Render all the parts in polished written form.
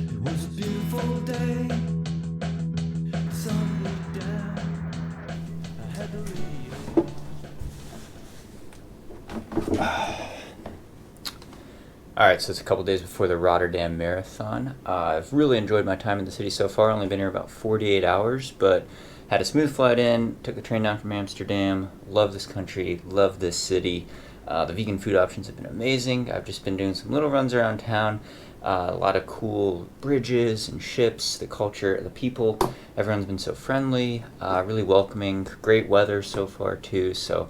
It was a beautiful day. The sun beat down. I had the radio. Alright, so it's a couple days before the Rotterdam Marathon. I've really enjoyed my time in the city so far. Only been here about 48 hours, but had a smooth flight in, took the train down from Amsterdam. Love this country, love this city. The vegan food options have been amazing. I've just been doing some little runs around town. A lot of cool bridges and ships, the culture, the people. Everyone's been so friendly, really welcoming. Great weather so far too, so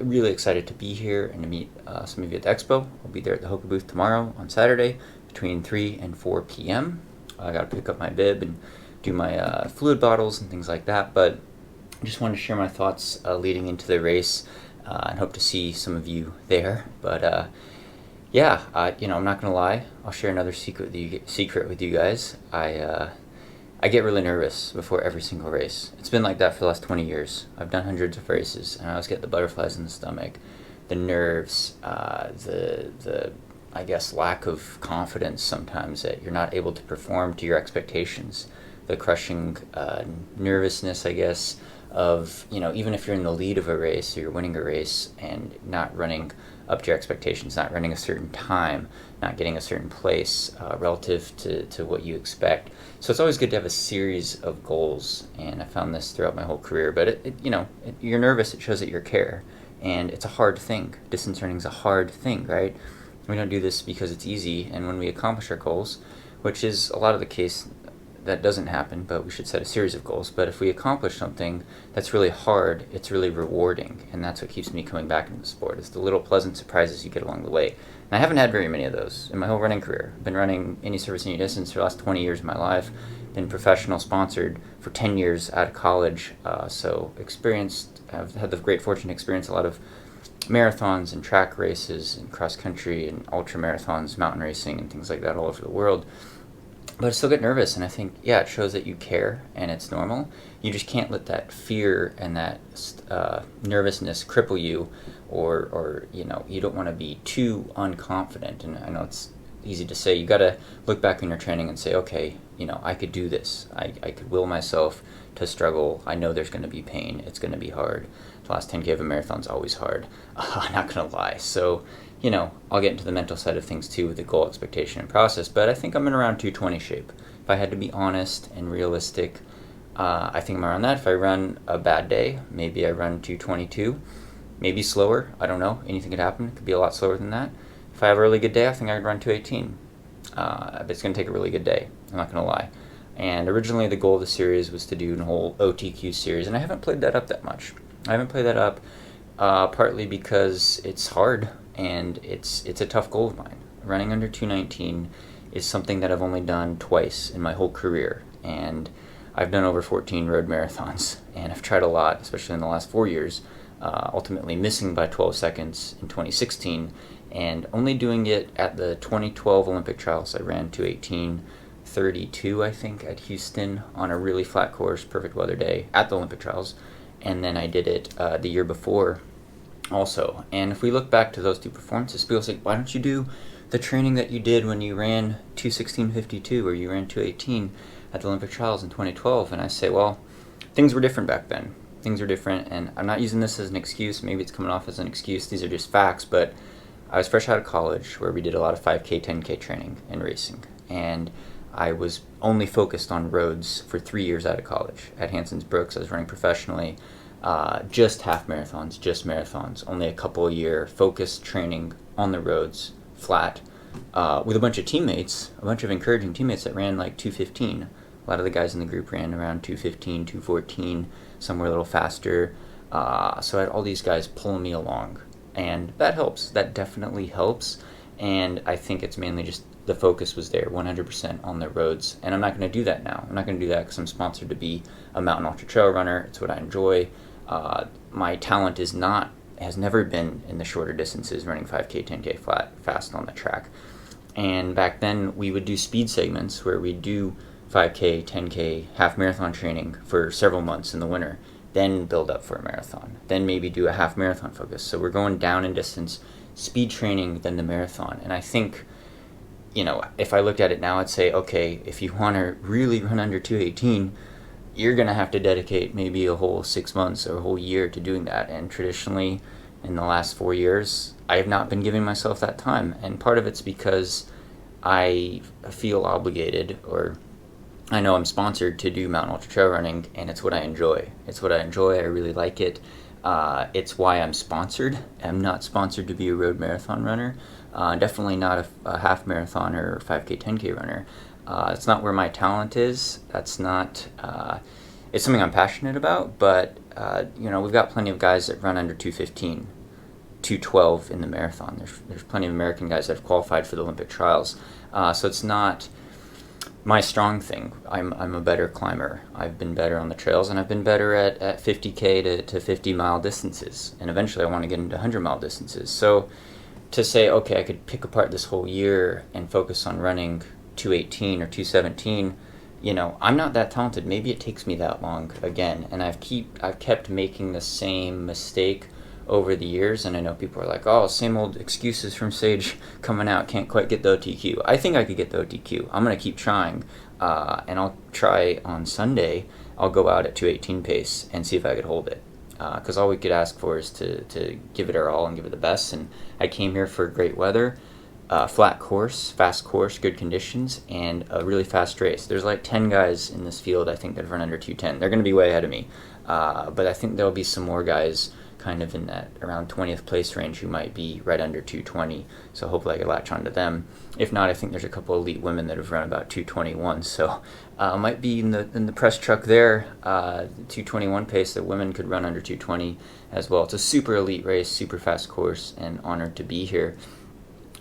really excited to be here and to meet some of you at the expo. I'll be there at the Hoka booth tomorrow on Saturday between 3 and 4 p.m. I got to pick up my bib and do my fluid bottles and things like that, but I just wanted to share my thoughts leading into the race and hope to see some of you there. But yeah, I'm not going to lie. I'll share another secret with you guys. I get really nervous before every single race. It's been like that for the last 20 years. I've done hundreds of races, and I always get the butterflies in the stomach, the nerves, the I guess lack of confidence sometimes that you're not able to perform to your expectations, the crushing nervousness, I guess, of, even if you're in the lead of a race or you're winning a race and not running up to your expectations, not running a certain time, not getting a certain place relative to what you expect. So it's always good to have a series of goals, and I found this throughout my whole career. But you're nervous, it shows that you care, and it's a hard thing. Distance running is a hard thing, right? We don't do this because it's easy, and when we accomplish our goals, which is a lot of the case, that doesn't happen, but we should set a series of goals. But if we accomplish something that's really hard, it's really rewarding, and that's what keeps me coming back into the sport. It's the little pleasant surprises you get along the way. And I haven't had very many of those in my whole running career. I've been running any service, any distance for the last 20 years of my life, been professional sponsored for 10 years out of college, so I've had the great fortune to experience a lot of marathons and track races and cross country and ultra marathons, mountain racing and things like that all over the world. But I still get nervous, and I think, it shows that you care, and it's normal. You just can't let that fear and that nervousness cripple you, or you don't want to be too unconfident. And I know it's easy to say. You got to look back on your training and say, okay, I could do this. I could will myself to struggle. I know there's going to be pain. It's going to be hard. The last 10K of a marathon is always hard. I'm not going to lie. So, I'll get into the mental side of things too with the goal expectation and process, but I think I'm in around 220 shape. If I had to be honest and realistic, I think I'm around that. If I run a bad day, maybe I run 222, maybe slower. I don't know. Anything could happen. It could be a lot slower than that. If I have a really good day, I think I could run 218. But it's going to take a really good day. I'm not going to lie. And originally the goal of the series was to do a whole OTQ series, and I haven't played that up that much. I haven't played that up partly because it's hard. And it's a tough goal of mine. Running under 219 is something that I've only done twice in my whole career. And I've done over 14 road marathons. And I've tried a lot, especially in the last 4 years, ultimately missing by 12 seconds in 2016 and only doing it at the 2012 Olympic trials. I ran 2:18:32, I think, at Houston on a really flat course, perfect weather day at the Olympic trials. And then I did it the year before also. And if we look back to those two performances, people say, why don't you do the training that you did when you ran 2:16:52 or you ran 2:18 at the Olympic trials in 2012? And I say, well, things were different back then. Things were different, and I'm not using this as an excuse. Maybe it's coming off as an excuse. These are just facts, but I was fresh out of college where we did a lot of 5K, 10K training and racing. And I was only focused on roads for 3 years out of college. At Hanson's Brooks, I was running professionally. Just half marathons, just marathons, only a couple a year, focused training on the roads, flat, with a bunch of teammates, a bunch of encouraging teammates that ran like 2:15. A lot of the guys in the group ran around 2:15, 2:14, some were a little faster. So I had all these guys pulling me along, and that helps. That definitely helps, and I think it's mainly just the focus was there 100% on the roads, and I'm not going to do that now. I'm not going to do that because I'm sponsored to be a mountain ultra trail runner. It's what I enjoy. My talent has never been in the shorter distances, running 5K, 10K flat, fast on the track. And back then we would do speed segments where we'd do 5K, 10K, half marathon training for several months in the winter, then build up for a marathon, then maybe do a half marathon focus. So we're going down in distance, speed training, then the marathon. And I think, if I looked at it now, I'd say, okay, if you want to really run under 218, you're going to have to dedicate maybe a whole 6 months or a whole year to doing that. And traditionally, in the last 4 years, I have not been giving myself that time. And part of it's because I feel obligated, or I know I'm sponsored to do mountain ultra trail running, and it's what I enjoy. I really like it. It's why I'm sponsored. I'm not sponsored to be a road marathon runner. Definitely not a half marathon or 5K, 10K runner. It's not where my talent is. That's not. It's something I'm passionate about, but we've got plenty of guys that run under 215, 212 in the marathon. There's plenty of American guys that have qualified for the Olympic trials. So it's not my strong thing. I'm a better climber. I've been better on the trails, and I've been better at 50K to 50-mile distances. And eventually I want to get into 100-mile distances. So to say, okay, I could pick apart this whole year and focus on running 218 or 217, I'm not that talented. Maybe it takes me that long again. And I've kept making the same mistake over the years, and I know people are like, oh, same old excuses from Sage coming out, can't quite get the OTQ. I think I could get the OTQ. I'm going to keep trying, and I'll try on Sunday. I'll go out at 218 pace and see if I could hold it, because all we could ask for is to give it our all and give it the best. And I came here for great weather, flat course, fast course, good conditions, and a really fast race. There's like 10 guys in this field, I think, that have run under 210. They're going to be way ahead of me, but I think there'll be some more guys kind of in that around 20th place range who might be right under 220, so hopefully I can latch on to them. If not, I think there's a couple elite women that have run about 221, so might be in the press truck there, 221 pace. That women could run under 220 as well. It's a super elite race, super fast course, and honored to be here.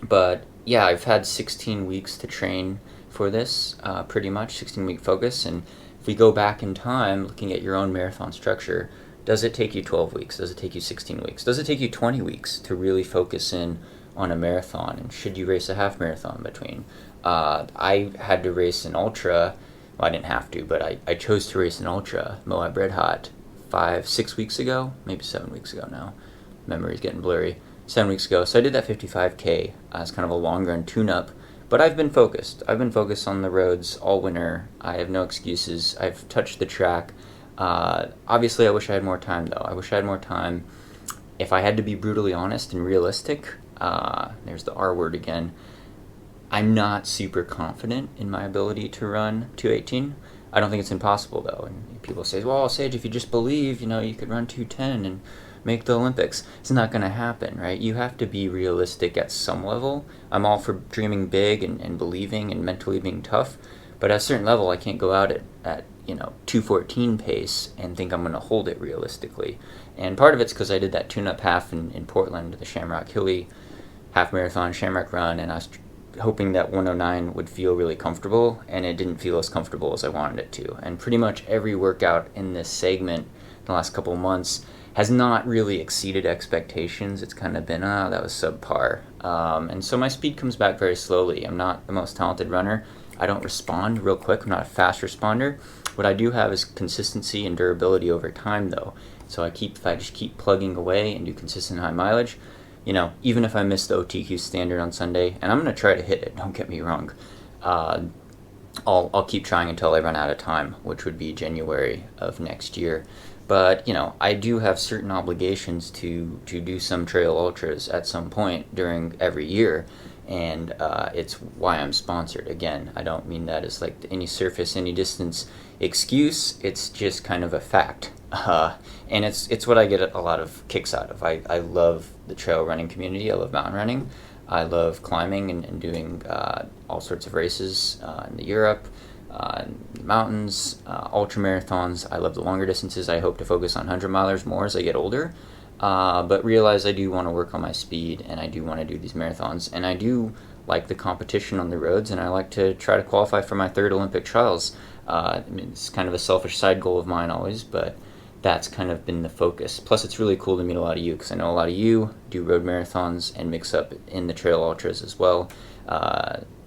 But yeah, I've had 16 weeks to train for this, pretty much 16-week focus. And if we go back in time, looking at your own marathon structure, does it take you 12 weeks? Does it take you 16 weeks? Does it take you 20 weeks to really focus in on a marathon? And should you race a half marathon in between? I had to race an ultra. Well, I didn't have to, but I chose to race an ultra, Moab Red Hot, 5-6 weeks ago, maybe 7 weeks ago now. Memory's getting blurry. 7 weeks ago. So I did that 55K as kind of a long run tune-up. But I've been focused. I've been focused on the roads all winter. I have no excuses. I've touched the track. Obviously, I wish I had more time, though. I wish I had more time. If I had to be brutally honest and realistic, there's the R word again, I'm not super confident in my ability to run 218. I don't think it's impossible, though. And people say, well, Sage, if you just believe, you could run 210 and make the Olympics. It's not going to happen, right? You have to be realistic at some level. I'm all for dreaming big and believing and mentally being tough. But at a certain level, I can't go out at 214 pace and think I'm going to hold it realistically. And part of it's because I did that tune-up half in Portland, the Shamrock Hilly half marathon, Shamrock Run, and I was hoping that 109 would feel really comfortable, and it didn't feel as comfortable as I wanted it to. And pretty much every workout in this segment in the last couple months has not really exceeded expectations. It's kind of been, that was subpar. And so my speed comes back very slowly. I'm not the most talented runner. I don't respond real quick. I'm not a fast responder. What I do have is consistency and durability over time, though. So if I just keep plugging away and do consistent high mileage, even if I miss the OTQ standard on Sunday, and I'm going to try to hit it, don't get me wrong, I'll keep trying until I run out of time, which would be January of next year. But, I do have certain obligations to do some trail ultras at some point during every year. And it's why I'm sponsored. Again, I don't mean that as like any surface, any distance excuse. It's just kind of a fact. And it's what I get a lot of kicks out of. I love the trail running community. I love mountain running. I love climbing and doing all sorts of races in the Europe, mountains, ultra marathons. I love the longer distances. I hope to focus on 100 milers more as I get older. But realize I do want to work on my speed, and I do want to do these marathons, and I do like the competition on the roads, and I like to try to qualify for my third Olympic trials. It's kind of a selfish side goal of mine always, but that's kind of been the focus. Plus, it's really cool to meet a lot of you, because I know a lot of you do road marathons and mix up in the trail ultras as well.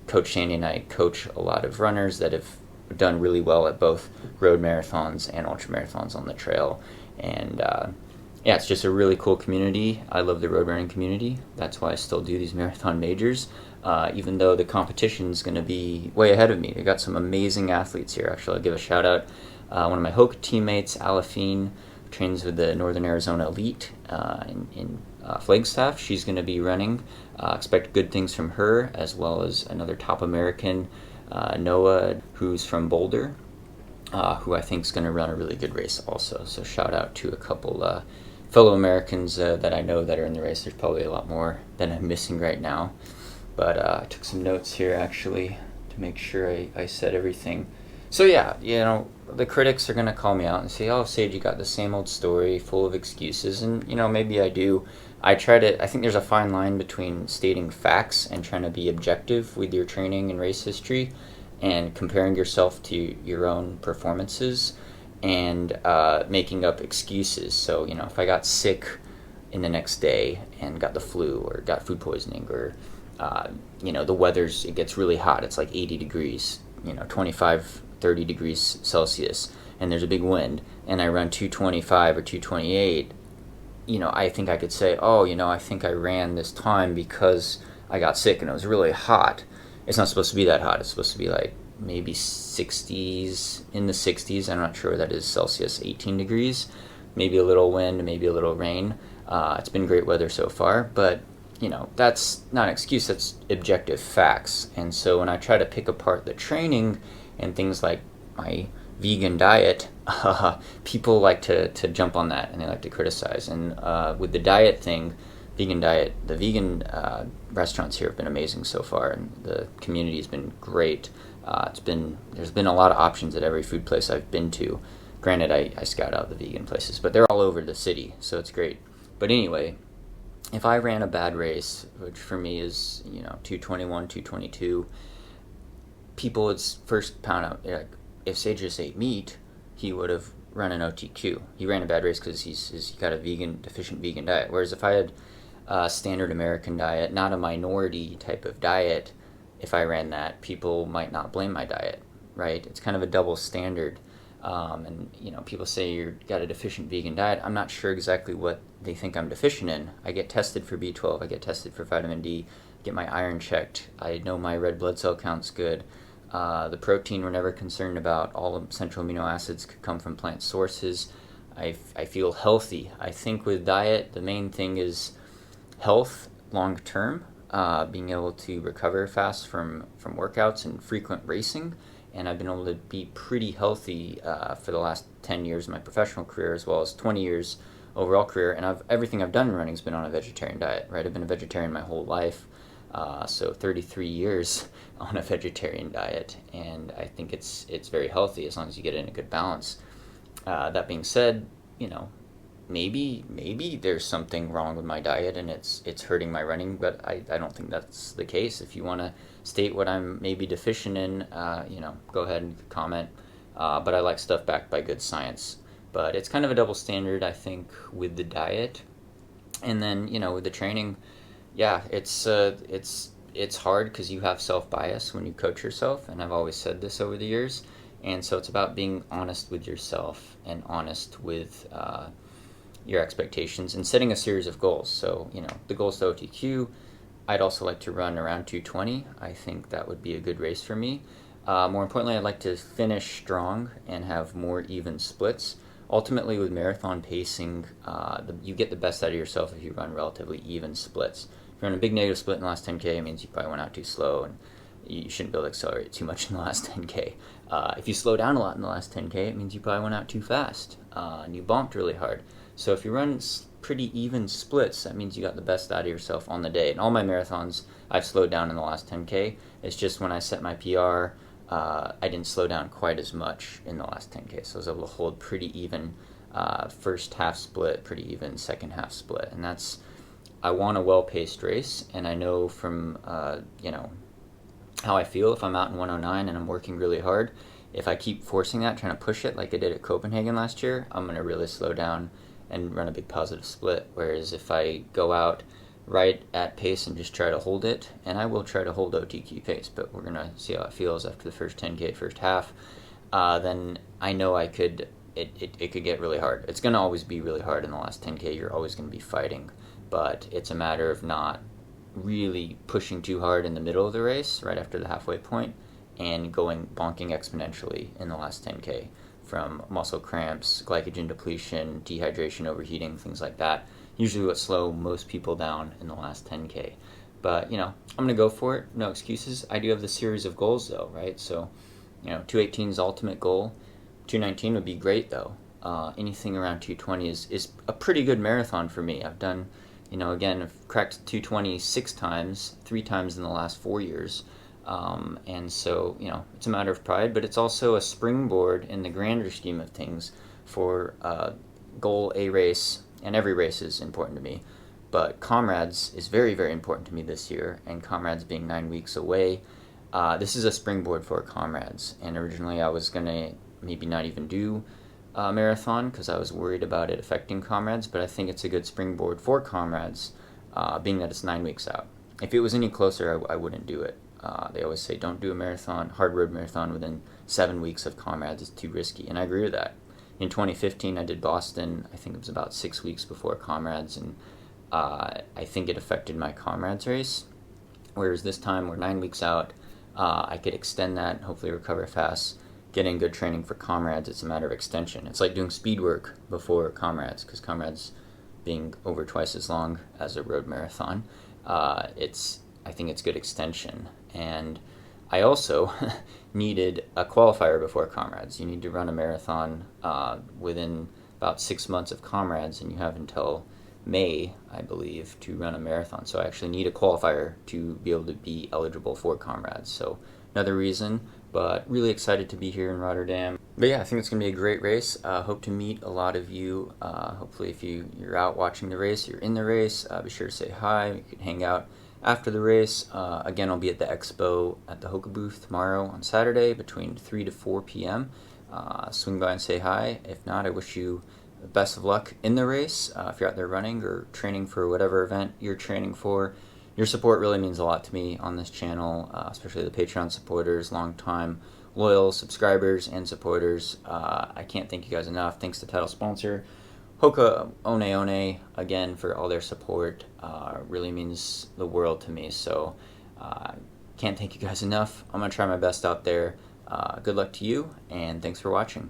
Coach Shandy and I coach a lot of runners that have done really well at both road marathons and ultra marathons on the trail. And yeah, it's just a really cool community. I love the road running community. That's why I still do these marathon majors, even though the competition's going to be way ahead of me. They got some amazing athletes here. Actually, I'll give a shout out. One of my Hoka teammates, Alafine, trains with the Northern Arizona Elite in Flagstaff. She's going to be running. Expect good things from her, as well as another top American, Noah, who's from Boulder, who I think is going to run a really good race also. So shout out to a couple fellow Americans that I know that are in the race. There's probably a lot more that I'm missing right now. But I took some notes here actually to make sure I said everything. So yeah, the critics are going to call me out and say, oh, Sage, you got the same old story full of excuses. And, maybe I do. I think there's a fine line between stating facts and trying to be objective with your training and race history and comparing yourself to your own performances and making up excuses. So, if I got sick in the next day and got the flu or got food poisoning or, the it gets really hot. It's like 80 degrees, 25, 30 degrees Celsius, and there's a big wind, and I run 225 or 228, I think I could say, I think I ran this time because I got sick and it was really hot. It's not supposed to be that hot. It's supposed to be like maybe 60s, in the 60s. I'm not sure what that is, Celsius, 18 degrees, maybe a little wind, maybe a little rain. It's been great weather so far, but that's not an excuse. That's objective facts. And so when I try to pick apart the training and things like my vegan diet, people like to jump on that and they like to criticize. And with the diet thing, the vegan restaurants here have been amazing so far, and the community has been great. There's been a lot of options at every food place I've been to. Granted, I scout out the vegan places, but they're all over the city, so it's great. But anyway, if I ran a bad race, which for me is 221, 222, people would first pound out, like, if Sage just ate meat, he would have run an OTQ. He ran a bad race because he got a deficient vegan diet. Whereas if I had a standard American diet, not a minority type of diet, if I ran that, people might not blame my diet, right? It's kind of a double standard. And people say you've got a deficient vegan diet. I'm not sure exactly what they think I'm deficient in. I get tested for B12, I get tested for vitamin D, get my iron checked. I know my red blood cell count's good. The protein we're never concerned about. All essential amino acids could come from plant sources. I feel healthy. I think with diet, the main thing is health long term, being able to recover fast from workouts and frequent racing. And I've been able to be pretty healthy for the last 10 years of my professional career, as well as 20 years overall career. And everything I've done in running has been on a vegetarian diet, right? I've been a vegetarian my whole life. So 33 years on a vegetarian diet, and I think it's very healthy as long as you get it in a good balance. That being said, maybe there's something wrong with my diet and it's hurting my running, but I don't think that's the case. If you want to state what I'm maybe deficient in, go ahead and comment. But I like stuff backed by good science. But it's kind of a double standard, I think, with the diet, and then with the training. Yeah, it's hard because you have self-bias when you coach yourself, and I've always said this over the years, and so it's about being honest with yourself and honest with your expectations and setting a series of goals. So, the goals to OTQ, I'd also like to run around 220. I think that would be a good race for me. More importantly, I'd like to finish strong and have more even splits. Ultimately, with marathon pacing, you get the best out of yourself if you run relatively even splits. If you're on a big negative split in the last 10K, it means you probably went out too slow, and you shouldn't be able to accelerate too much in the last 10K. If you slow down a lot in the last 10K, it means you probably went out too fast, and you bumped really hard. So if you run pretty even splits, that means you got the best out of yourself on the day. And all my marathons, I've slowed down in the last 10K. It's just when I set my PR, I didn't slow down quite as much in the last 10K. So I was able to hold pretty even first half split, pretty even second half split. And I want a well-paced race, and I know from, how I feel if I'm out in 109 and I'm working really hard. If I keep forcing that, trying to push it like I did at Copenhagen last year, I'm going to really slow down and run a big positive split. Whereas if I go out right at pace and just try to hold it, and I will try to hold OTQ pace, but we're going to see how it feels after the first 10K, first half. then I know I could. It could get really hard. It's going to always be really hard in the last 10K. You're always going to be fighting, but it's a matter of not really pushing too hard in the middle of the race, right after the halfway point, and going bonking exponentially in the last 10K from muscle cramps, glycogen depletion, dehydration, overheating, things like that. Usually what slow most people down in the last 10K. But, I'm going to go for it. No excuses. I do have the series of goals, though, right? So, 218 is ultimate goal. 219 would be great, though. Anything around 220 is a pretty good marathon for me. I've done, again, I've cracked 220 6 times, 3 times in the last 4 years. And so, it's a matter of pride, but it's also a springboard in the grander scheme of things for goal A race, and every race is important to me. But Comrades is very, very important to me this year, and Comrades being 9 weeks away, this is a springboard for Comrades. And originally I was going to maybe not even do a marathon because I was worried about it affecting Comrades, but I think it's a good springboard for Comrades, being that it's 9 weeks out. If it was any closer, I wouldn't do it. They always say don't do a marathon, hard road marathon within 7 weeks of Comrades. It's too risky, and I agree with that. In 2015, I did Boston. I think it was about 6 weeks before Comrades, and I think it affected my Comrades race. Whereas this time, we're 9 weeks out. I could extend that, hopefully recover fast, get in good training for Comrades. It's a matter of extension. It's like doing speed work before Comrades, because Comrades being over twice as long as a road marathon, I think it's good extension. And I also needed a qualifier before Comrades. You need to run a marathon within about 6 months of Comrades, and you have until May, I believe, to run a marathon. So I actually need a qualifier to be able to be eligible for Comrades. So another reason, but really excited to be here in Rotterdam. But yeah, I think it's going to be a great race. Hope to meet a lot of you. Hopefully if you're out watching the race, you're in the race, be sure to say hi. We could hang out after the race. Again, I'll be at the expo at the Hoka booth tomorrow on Saturday between 3 to 4 p.m. Swing by and say hi. If not, I wish you the best of luck in the race. If you're out there running or training for whatever event you're training for, your support really means a lot to me on this channel, especially the Patreon supporters, long-time loyal subscribers and supporters. I can't thank you guys enough. Thanks to title sponsor Hoka One again for all their support. Really means the world to me. So can't thank you guys enough. I'm going to try my best out there. Good luck to you, and thanks for watching.